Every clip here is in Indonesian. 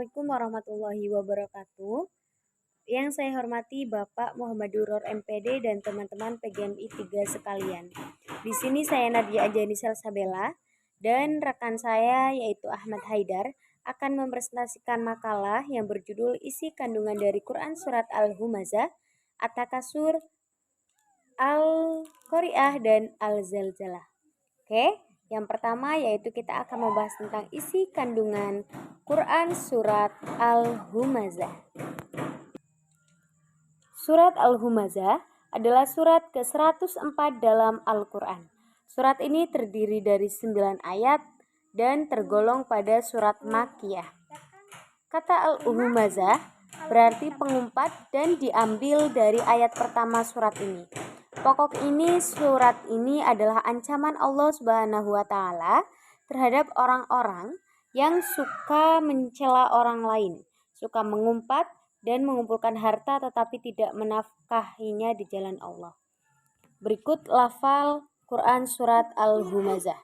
Assalamualaikum warahmatullahi wabarakatuh. Yang saya hormati Bapak Muhammad Duror MPD dan teman-teman PGMI 3 sekalian. Di sini saya Nadia Ajani Salsabella dan rekan saya yaitu Ahmad Haidar akan mempresentasikan makalah yang berjudul isi kandungan dari Quran Surat Al-Humazah, At-Takasur, Al-Qari'ah, dan Al-Zalzalah. Oke, yang pertama yaitu kita akan membahas tentang isi kandungan Quran Surat Al-Humazah. Surat Al-Humazah adalah surat ke-104 dalam Al-Quran. Surat ini terdiri dari 9 ayat dan tergolong pada surat Makkiyah. Kata Al-Humazah berarti pengumpat dan diambil dari ayat pertama surat ini. Pokok ini surat ini adalah ancaman Allah Subhanahu wa taala terhadap orang-orang yang suka mencela orang lain, suka mengumpat dan mengumpulkan harta tetapi tidak menafkahinya di jalan Allah. Berikut lafal Quran surat Al-Humazah.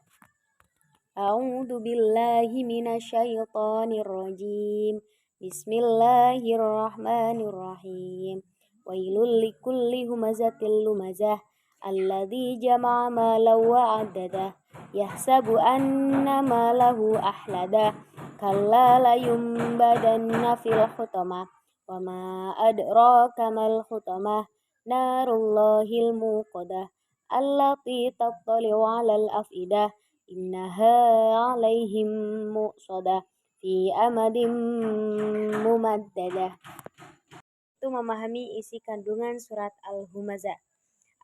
A'udzu billahi minasyaitonir rajim. Bismillahirrahmanirrahim. Wailul likulli humazatil lumazah alladzi jama'a malan wa 'addadah yahsabu anna malahu ahladah kalla la yumbadanna fil hutamah wa ma adraka mal hutamah narullahil muqadah allati tattali'u 'alal afidah innaha 'alaihim muqsadah fi amadin mumaddadah. Itu memahami isi kandungan surat Al-Humazah.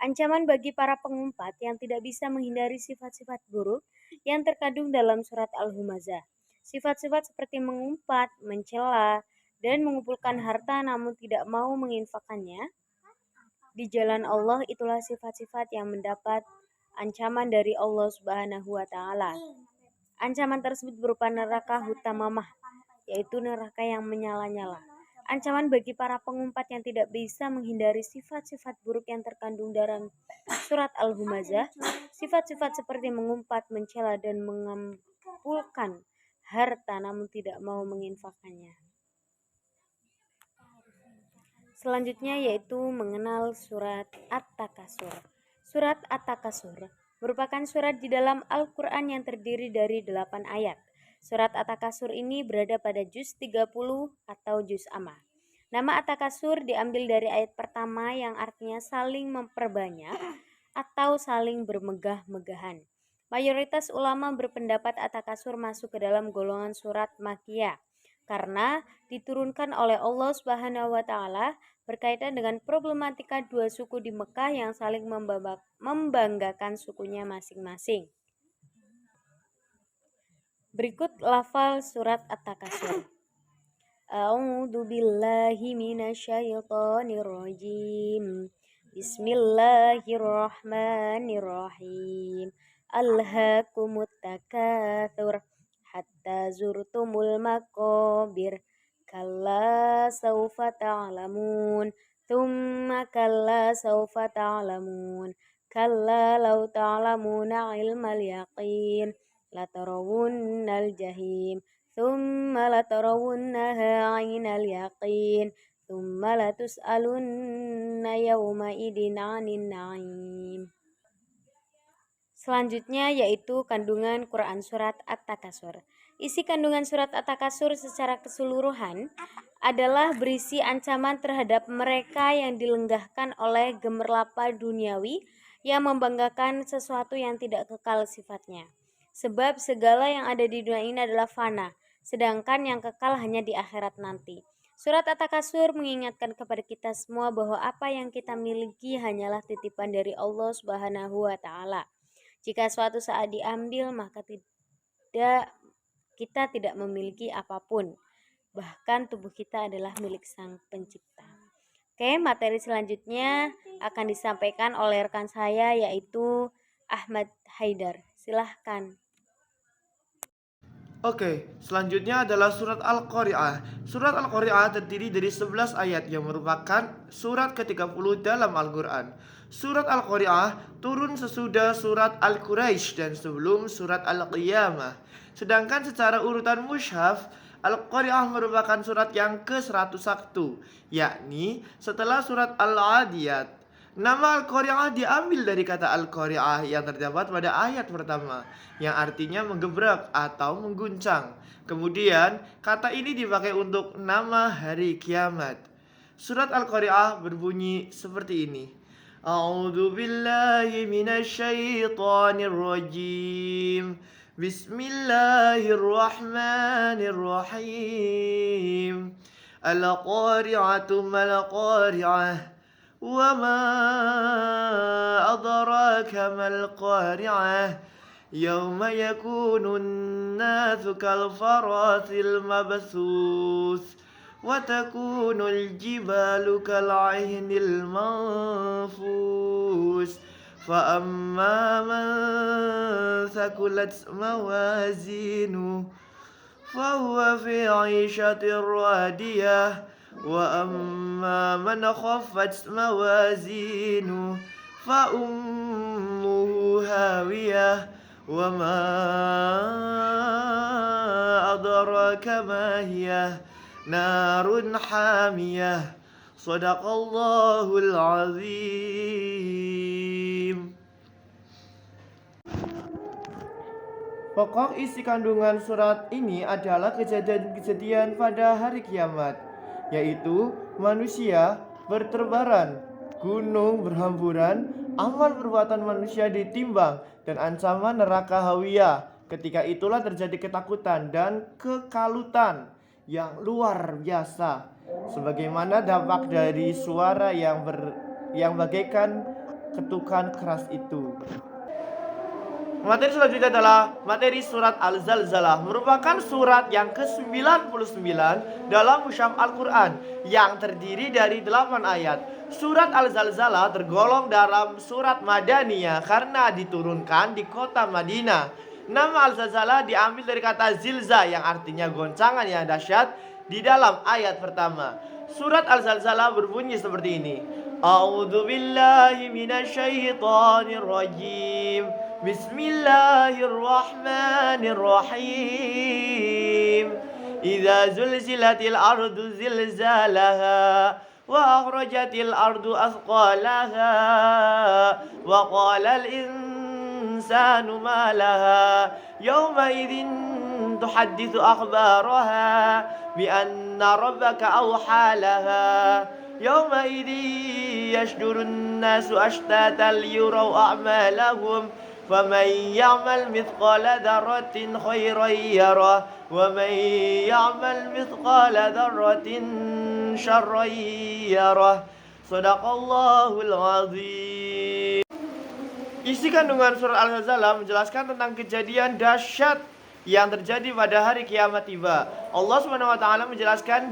Ancaman bagi para pengumpat yang tidak bisa menghindari sifat-sifat buruk yang terkandung dalam surat Al-Humazah. Sifat-sifat seperti mengumpat, mencela, dan mengumpulkan harta namun tidak mau menginfakkannya di jalan Allah, itulah sifat-sifat yang mendapat ancaman dari Allah Subhanahu wa taala. Ancaman tersebut berupa neraka hutamamah, yaitu neraka yang menyala-nyala. Ancaman bagi para pengumpat yang tidak bisa menghindari sifat-sifat buruk yang terkandung dalam surat Al-Humazah. Sifat-sifat seperti mengumpat, mencela, dan mengumpulkan harta namun tidak mau menginfakkannya. Selanjutnya yaitu mengenal surat At-Takasur. Surat At-Takasur merupakan surat di dalam Al-Quran yang terdiri dari 8 ayat. Surat At-Takasur ini berada pada juz 30 atau juz amma. Nama At-Takasur diambil dari ayat pertama yang artinya saling memperbanyak atau saling bermegah-megahan. Mayoritas ulama berpendapat At-Takasur masuk ke dalam golongan surat Makkiyah karena diturunkan oleh Allah Subhanahu wa taala berkaitan dengan problematika dua suku di Mekah yang saling membanggakan sukunya masing-masing. Berikut lafal surat At-Takasur. A'udzu billahi minasyaitonir rajim. Bismillahirrahmanirrahim. Alhaakumut takatsur hatta zurtumul maqabir kalla saufa ta'lamun thumma kalla saufa ta'lamun kalla law ta'lamuna ilmal yaqin latarawunnal jahim thumma latarawunnaha 'ainal yaqin thumma latus'alunna yawma idin 'anin na'im. Selanjutnya yaitu kandungan Quran surat At-Takasur. Isi kandungan surat At-Takasur secara keseluruhan adalah berisi ancaman terhadap mereka yang dilenggahkan oleh gemerlapa duniawi yang membanggakan sesuatu yang tidak kekal sifatnya. Sebab segala yang ada di dunia ini adalah fana, sedangkan yang kekal hanya di akhirat nanti. Surat At-Takasur mengingatkan kepada kita semua bahwa apa yang kita miliki hanyalah titipan dari Allah Subhanahu wa taala. Jika suatu saat diambil, maka kita tidak memiliki apapun. Bahkan tubuh kita adalah milik Sang Pencipta. Oke, materi selanjutnya akan disampaikan oleh rekan saya yaitu Ahmad Haidar. Silahkan. Oke, selanjutnya adalah surat Al-Qari'ah. Surat Al-Qari'ah terdiri dari 11 ayat yang merupakan surat ke-30 dalam Al-Quran. Surat Al-Qari'ah turun sesudah surat Al-Quraisy dan sebelum surat Al-Qiyamah. Sedangkan secara urutan mushaf, Al-Qari'ah merupakan surat yang ke-101, yakni setelah surat Al-Adiyat. Nama Al-Qari'ah diambil dari kata Al-Qari'ah yang terdapat pada ayat pertama, yang artinya menggebrak atau mengguncang. Kemudian, kata ini dipakai untuk nama hari kiamat. Surat Al-Qari'ah berbunyi seperti ini. A'udzu billahi minasyaitonir rajim. Bismillahirrahmanirrahim. Al-Qari'atu mal-Qari'ah. Wa ma adraka mal-Qari'ah. Yawma yakunun nasu kal-farasil mabthus. Wa takunul jibalu kal-'ainil manfus. فأما من ثقلت موازينه فهو في عيشة راضية وأما من خفت موازينه فأمه هاوية وما أدراك ما هي نار حامية Sadaqallahul azim. Pokok isi kandungan surat ini adalah kejadian-kejadian pada hari kiamat, yaitu manusia berterbaran, gunung berhamburan, amal perbuatan manusia ditimbang, dan ancaman neraka hawiyah. Ketika itulah terjadi ketakutan dan kekalutan yang luar biasa, sebagaimana dampak dari suara yang bagaikan ketukan keras itu. Materi selanjutnya adalah materi surat Al-Zalzalah, merupakan surat yang ke-99 dalam mushaf Al-Quran yang terdiri dari 8 ayat. Surat Al-Zalzalah tergolong dalam surat Madaniyah karena diturunkan di kota Madinah. Nama Al-Zalzalah diambil dari kata zilza yang artinya goncangan yang dahsyat di dalam ayat pertama. Surat Al-Zalzalah berbunyi seperti ini. A'udzu billahi minasyaitonir rajim. Bismillahirrahmanirrahim. Idza zulzilatil ardu zilzalaha wa akhrajatil ardu athqalaha wa qalal insanu ma laha yawma idzin tuhadditsu akhbaraha bi anna rabbaka awha laha yawma idzi yashdurun nasu ashtatan liyuraw a'malahum faman ya'mal mithqala dzarratin khairan yarah wa man ya'mal mithqala dzarratin syarran yarah. Shadaqallahul azim. Isi kandungan surat Al-Zalzalah menjelaskan tentang kejadian dahsyat yang terjadi pada hari kiamat tiba. Allah SWT menjelaskan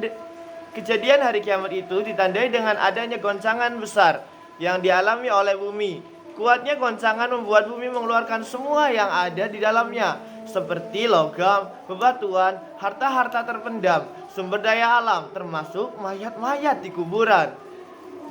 kejadian hari kiamat itu ditandai dengan adanya goncangan besar yang dialami oleh bumi. Kuatnya goncangan membuat bumi mengeluarkan semua yang ada di dalamnya, seperti logam, bebatuan, harta-harta terpendam, sumber daya alam, termasuk mayat-mayat di kuburan,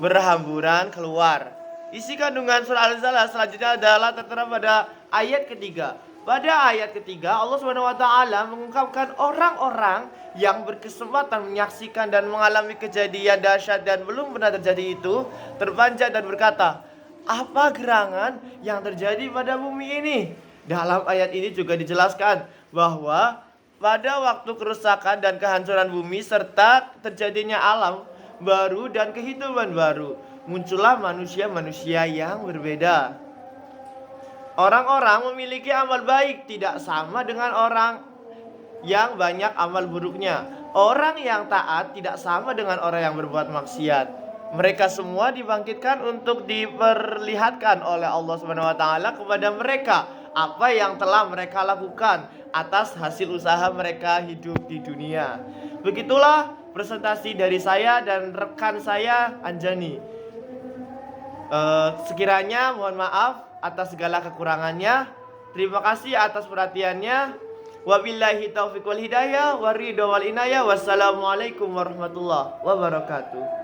berhamburan keluar. Isi kandungan surah Al-Zalzalah selanjutnya adalah tertera pada ayat ketiga. Pada ayat ketiga, Allah SWT mengungkapkan orang-orang yang berkesempatan menyaksikan dan mengalami kejadian dahsyat dan belum pernah terjadi itu, terpanjat dan berkata, apa gerangan yang terjadi pada bumi ini? Dalam ayat ini juga dijelaskan bahwa pada waktu kerusakan dan kehancuran bumi serta terjadinya alam baru dan kehidupan baru, muncullah manusia-manusia yang berbeda. Orang-orang memiliki amal baik tidak sama dengan orang yang banyak amal buruknya. Orang yang taat tidak sama dengan orang yang berbuat maksiat. Mereka semua dibangkitkan untuk diperlihatkan oleh Allah SWT kepada mereka apa yang telah mereka lakukan atas hasil usaha mereka hidup di dunia. Begitulah presentasi dari saya dan rekan saya Anjani. Sekiranya mohon maaf atas segala kekurangannya. Terima kasih atas perhatiannya. Wabillahi taufiq wal hidayah, waridho wal inayah. Wassalamualaikum warahmatullahi wabarakatuh.